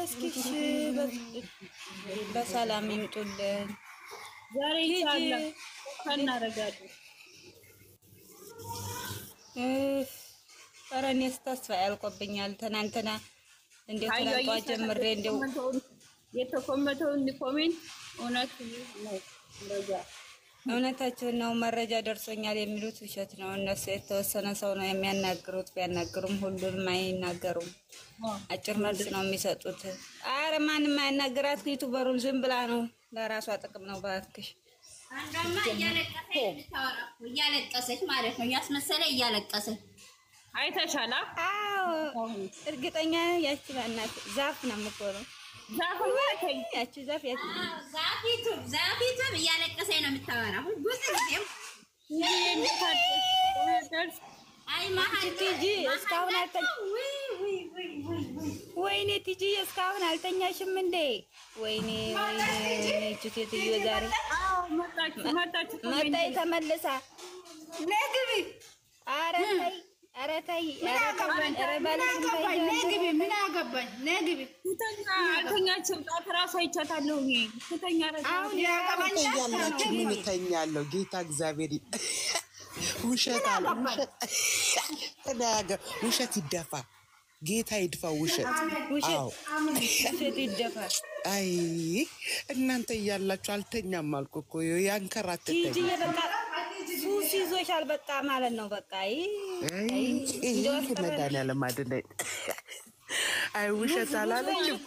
እስኪሽ በሰላም ይምጡልን። ዛሬ ይቻላል እናደርጋለን። ኧረ እኔስ ተስፋ ያልቆብኛል። ትናንትና እንደው ትናንቷ ጀምሬ እንደው የተኮመተውን ኮሜንት እውነት ነው እውነታቸውን ነው። መረጃ ደርሶኛል የሚሉት ውሸት ነው። እነሱ የተወሰነ ሰው ነው የሚያናግሩት። ቢያናግሩም ሁሉንም አይናገሩም። አጭር መልስ ነው የሚሰጡት። አረ ማንም አያናግራት። ዩቱበሩን ዝም ብላ ነው ለራሷ ጥቅም ነው። ባክሽ አንዷማ እያለቀሰች ማለት ነው። ያስመሰለ እያለቀሰች አይተሻላ? አዎ እርግጠኛ ያቺ ባናት ዛፍ ነው የምትሆነው። ዛፉ ያቺ ዛፍ ዛፊቱ እያለቀሰች ነው የምታወራው። ብዙ ጊዜም ቲጂ እስካሁን ወይኔ ቲጂ እስካሁን አልተኛሽም እንዴ? ወይኔ ሴትዮ ዛሬ መጣች ተመልሳ ነግቢ። ኧረ ተይ ነግቢ። ምን አገባኝ? ነግቢ። አልተኛችም። ጣት እራሱ አይቻታለሁ። ምን እተኛለሁ? ጌታ እግዚአብሔር ውሸት አለ። ውሸት ይደፋ። ጌታ ይድፋ። ውሸት ይደፋ። አይ እናንተ እያላችሁ አልተኛም አልኩ እኮ ያንከራተተኝ። ሱስ ይዞሻል በቃ ማለት ነው። በቃ መድኃኒዓለም አይደለም። አይ ውሸት አላለችም።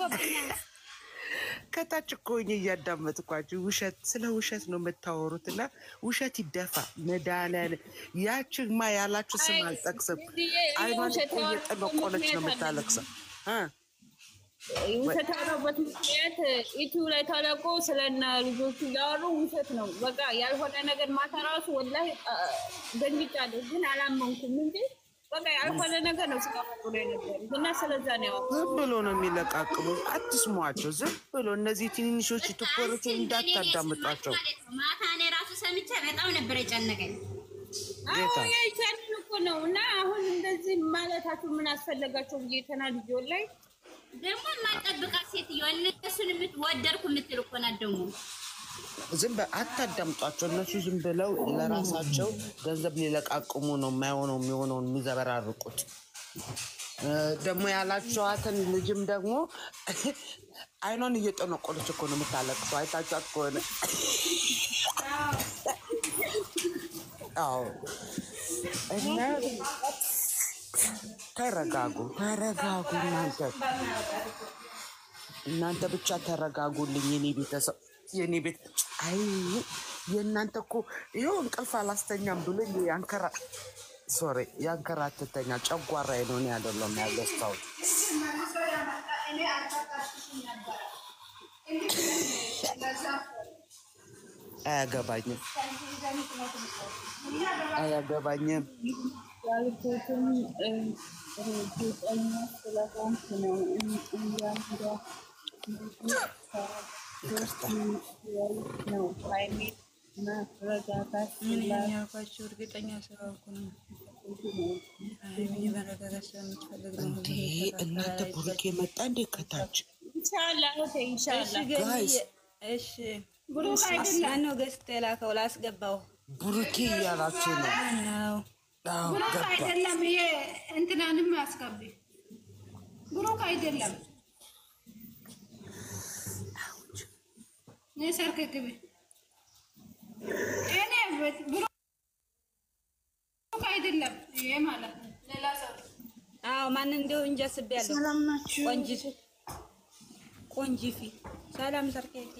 ከታች እኮ እያዳመጥኳችሁ ውሸት ስለ ውሸት ነው የምታወሩትና ውሸት ይደፋ። መድኃኒዓለም ያችማ ያላችሁ ስም አልጠቅስም። አይማን እኮ እየጠነቆለች ነው የምታለቅሰው። ውሸት ያለበት ምክንያት ዩቲዩብ ላይ ተለቆ ስለና ልጆቹ እያወሩ ውሸት ነው። በቃ ያልሆነ ነገር ማታ ራሱ ወላሂ ደንግጫለሁ፣ ግን አላመንኩም እንጂ በቃ ያልሆነ ነገር ነው ሲቀመጡ ላይ ነበር እና ስለዛ ነው ዝም ብሎ ነው የሚለቃቅሙ። አትስሟቸው። ዝም ብሎ እነዚህ ትንንሾች ትኩረቱ እንዳታዳምጣቸው። ማታ እኔ ራሱ ሰምቼ በጣም ነበር የጨነቀኝ። አዎ ያይቻልን እኮ ነው። እና አሁን እንደዚህ ማለታችሁ ምን አስፈለጋቸው ብዬ ተናድጄ ላይ ደግሞ የማልጠብቃት ሴትዮ እነሱን ወደድኩ የምትል እኮ ናት። ደግሞ ዝም አታዳምጧቸው። እነሱ ዝም ብለው ለራሳቸው ገንዘብ ሊለቃቅሙ ነው የሚሆነውን የሚዘበራርቁት። ደግሞ ያላቸዋትን ልጅም ደግሞ አይኗን እየጠነቆለች እኮ ነው የምታለቅሰው። አይታችኋት ከሆነ አዎ። እና ተረጋጉ። እናንተ ብቻ ተረጋጉልኝ። የኔ ቤተሰብ የኔ ቤት አይ የእናንተ እኮ ይኸው እንቅልፍ አላስተኛም ብሎኝ ያንከራትተኛ ጨጓራዬ ነው። እኔ አይደለም ያገዝታው አያገባኝም። ያልኩትም እርግጠኛ ስለሆንኩ ነው። ነው ሃይሚ መረጋጋት ያልኳቸው እርግጠኛ ስለሆንኩ ነው። መረጋጋት ስለምትፈልግ ነው። እናንተ ቡሩኬ መጣ እንዴ ከታች? ኢንሻአላህ እሺ ብሩክ አይደለም ነው ገስት የላከው ላስገባው። ቡሩኬ እያላችሁ ነው? ብሩክ አይደለም። ይሄ እንትናንም አስገቢ። ብሩክ አይደለም። ነሰርክ ግቢ። እኔ ብሩክ አይደለም። ይሄ ማለት ነው ሌላ ሰው። አዎ ማን እንደው እንጂ አስቤያለሁ። ሰላም ናችሁ? ቆንጂፊ ሰላም ሰርከቲ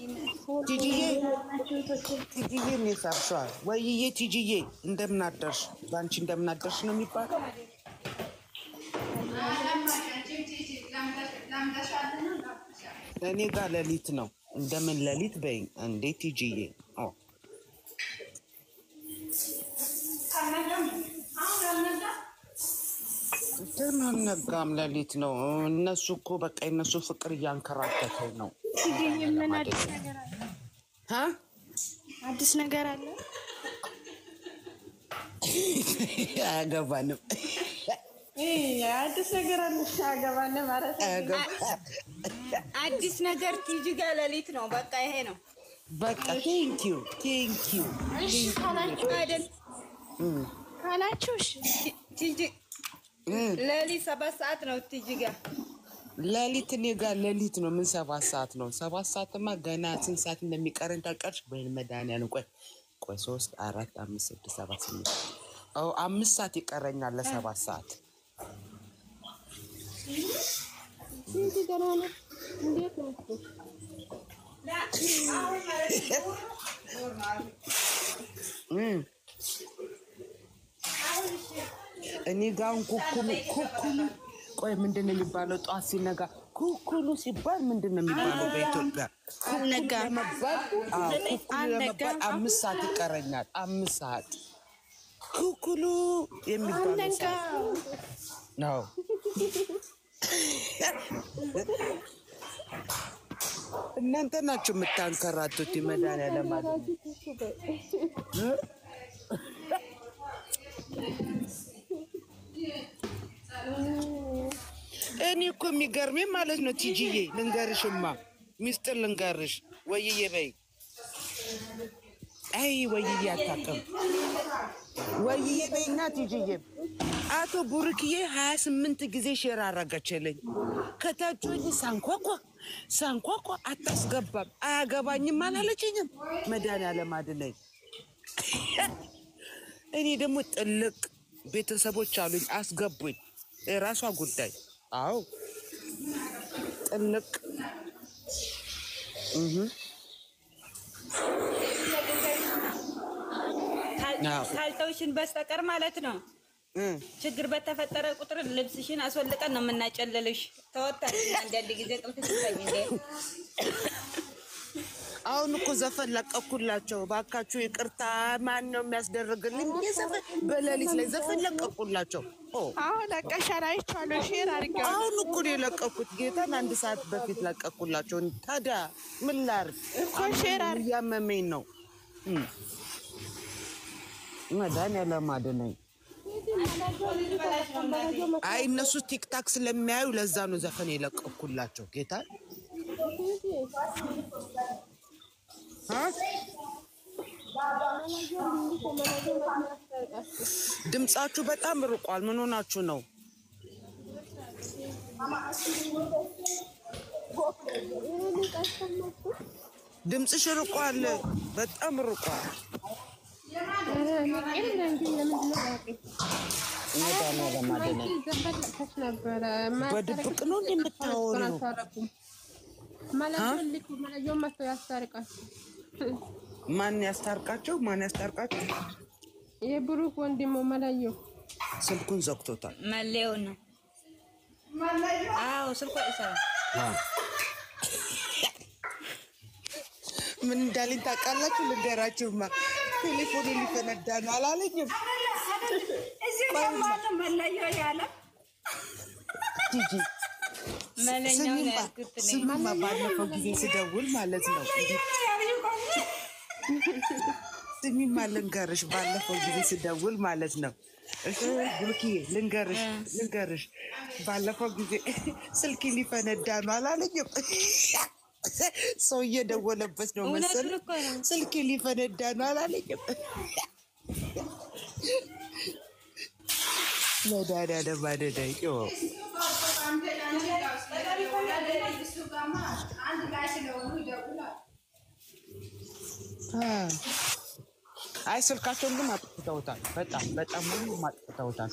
ቲጂዬ ነው ሳብሷል። ወይዬ ቲጂዬ እንደምን አደርሽ? ባንቺ እንደምን አደርሽ ነው የሚባለው። እኔ ጋር ሌሊት ነው። እንደምን ሌሊት በይኝ እንዴ ቲጂዬ። ገና አልነጋም፣ ሌሊት ነው። እነሱ እኮ በቃ የነሱ ፍቅር እያንከራተተኝ ነው። ምን አዲስ ነገር አለ? አዲስ ነገር አለ? አያገባንም። አዲስ ነገር አለሽ አገባለ ማለት ነው። አዲስ ነገር ቲጂ ጋር ሌሊት ነው። በቃ ይሄ ነው በቃ ቴንኪዩ እሺ ካላችሁ እሺ ቲጂ ሌሊት 7 ሰዓት ነው ቲጂ ጋር ሌሊት እኔ ጋር ሌሊት ነው። ምን 7 ሰዓት ነው? 7 ሰዓትማ ገና ስንት ሰዓት እንደሚቀረን ታውቂያለሽ? በመድኃኒዓለም ቆይ 3 4 5 6 7 8 5 ሰዓት ይቀረኛል ለ7 ሰዓት። እኔ ጋር ኩኩሉ ቆይ ምንድን ነው የሚባለው? ጠዋት ሲነጋ ኩኩሉ ሲባል ምንድን ነው የሚባለው በኢትዮጵያ? አነጋ ኩኩሉ ለመባል 5 ሰዓት ይቀረኛል። 5 ሰዓት ኩኩሉ የሚባለው ነው። እናንተ ናችሁ የምታንከራቱት። መድኃኒዓለም እኔ እኮ የሚገርመኝ ማለት ነው ቲጂዬ፣ ልንገርሽማ ሚስጥር ልንገርሽ። ወይዬ በይ አይ ወይዬ አታውቅም። ወይዬ በይና ቲጂዬ አቶ ቡርክዬ 28 ጊዜ ሼር አረገችልኝ። ከታች ወይዬ ሳንኳኳ አታስገባም አያገባኝም አላለችኝም። መድኃኒዓለም አድነኝ። እኔ ደግሞ ጥልቅ ቤተሰቦች አሉኝ አስገቡኝ። የራሷ ጉዳይ። አዎ ጥልቅ ካልተውሽን በስተቀር ማለት ነው። ችግር በተፈጠረ ቁጥር ልብስሽን አስወልቀን ነው የምናጨልልሽ። ተወጣሽ አንዳንድ ጊዜ ጥልቅ ሲሰኝ እንዴ አሁን እኮ ዘፈን ለቀኩላቸው። ባካችሁ ይቅርታ ማን ነው የሚያስደርግልኝ? ዘፈን በሌሊት ላይ ዘፈን ለቀኩላቸው። አሁን ለቀሻል አይቻለሁ። ሼር አድርጌው አሁን እኮ ነው የለቀኩት። ጌታን 1 ሰዓት በፊት ለቀኩላቸው። ታዲያ ምን ላድርግ እኮ ሼር አድርጌው እያመመኝ ነው። መድኃኒዓለም አድነኝ። አይ እነሱ ቲክታክ ስለሚያዩ ለዛ ነው ዘፈን የለቀኩላቸው። ጌታ ድምጻችሁ በጣም ርቋል። ምን ሆናችሁ ነው? ድምጽሽ ርቋል፣ በጣም ርቋል። በድብቅ ነው እንደምታወሪው? ማን ያስታርቃቸው? ማን ያስታርቃቸው? የብሩክ ወንድሞ መላዩ ስልኩን ዘግቶታል። መለየው ነው። አዎ ስልኩ አይሰራም። ምን እንዳለኝ ታውቃላችሁ? ልንገራችሁማ። ቴሌፎን ሊፈነዳ ነው አላለኝም? እዚህ ከማን መላዩ ያለ ቲጂ መለኛው ያልኩት ነው። ስማ ባለፈው ጊዜ ስደውል ማለት ነው ስሚማ ልንገርሽ፣ ባለፈው ጊዜ ስደውል ማለት ነው። እሺ ብሩክዬ ልንገርሽ፣ ባለፈው ጊዜ ስልክ ሊፈነዳ ነው አላለኝም? ሰው እየደወለበት ነው መሰለኝ። ስልክ ሊፈነዳ ነው አላለኝም? መድኃኒዓለም አደዳይ አይ ስልካቸውን ግን አጥፍተውታል። በጣም ሁሉም አጥፍተውታል።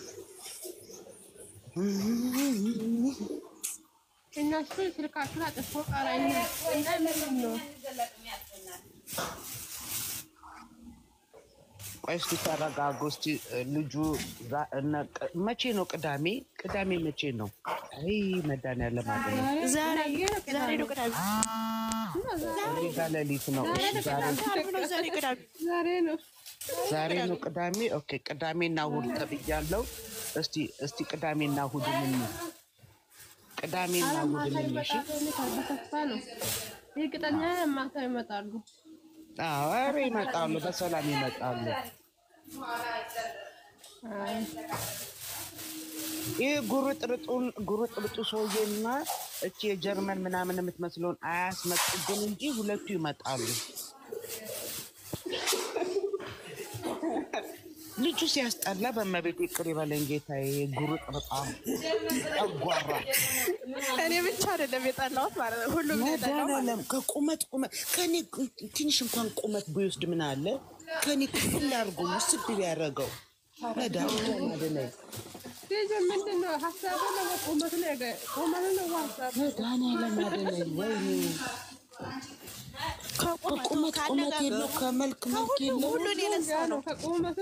እነሱ ስልካቸውን አጥፍተው ቀራኝ እንደምን ነው? ቆይ እስኪ ተረጋጉ። እስኪ ልጁ መቼ ነው? ቅዳሜ መቼ ነው? አይ መድኃኒዓለም አደረገ። ዛሬ ነው ቅዳሜ። ሌሊት ነው። ዛሬ ነው ቅዳሜ። ኦኬ ቅዳሜና እሑድ ተብያለሁ። እስቲ ቅዳሜና እሑድ ምን ነው? ቅዳሜና እሑድ ምን ነው? እሺ ተስፋ ነው። ይቅጠኛ ማታ ይመጣሉ። አዎ ኧረ ይመጣሉ፣ በሰላም ይመጣሉ። ይህ ጉርጥርጡ ሰውዬና እቺ የጀርመን ምናምን የምትመስለውን አያስመጡብን እንጂ ሁለቱ ይመጣሉ። ልጁ ሲያስጠላ በመቤት ይቅር ይበለኝ ጌታዬ። ጉርጥርጣ አጓራ እኔ ብቻ አይደለም የጠላሁት ማለት ነው። ሁሉም መድኃኒዓለም ከቁመት ከኔ ትንሽ እንኳን ቁመት ቢወስድ ምን አለ ከኔ ክፍል አድርጎ ምስብ ቢያደርገው መድኃኒዓለም አይደለም። ምንድን ነው ሀሳቡ? ቁመቱ ነው ሀሳቡ። መድኃኒዓለም አይደለም ወይ ከቁመት የለው ከመልክ የለው ሁሉን የነሳ ነው። ከቁመቱ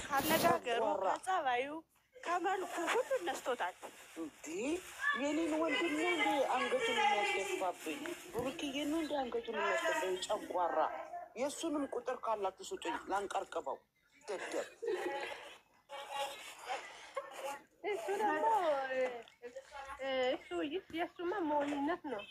ካነጋገሩ ከጸባዩ ከመልኩ ሁሉን ነስቶታል። የኔን ወንድም ነው እንደ አንገቱን የሚያስደፋብኝ ብሩክዬ ነው እንደ አንገቱን የሚያስደፋኝ ጨጓራ። የእሱንም ቁጥር ካላችሁ ስጡኝ ላንቀርቅበው። ደደብ እሱ ደግሞ የእሱማ ሞኝነት ነው።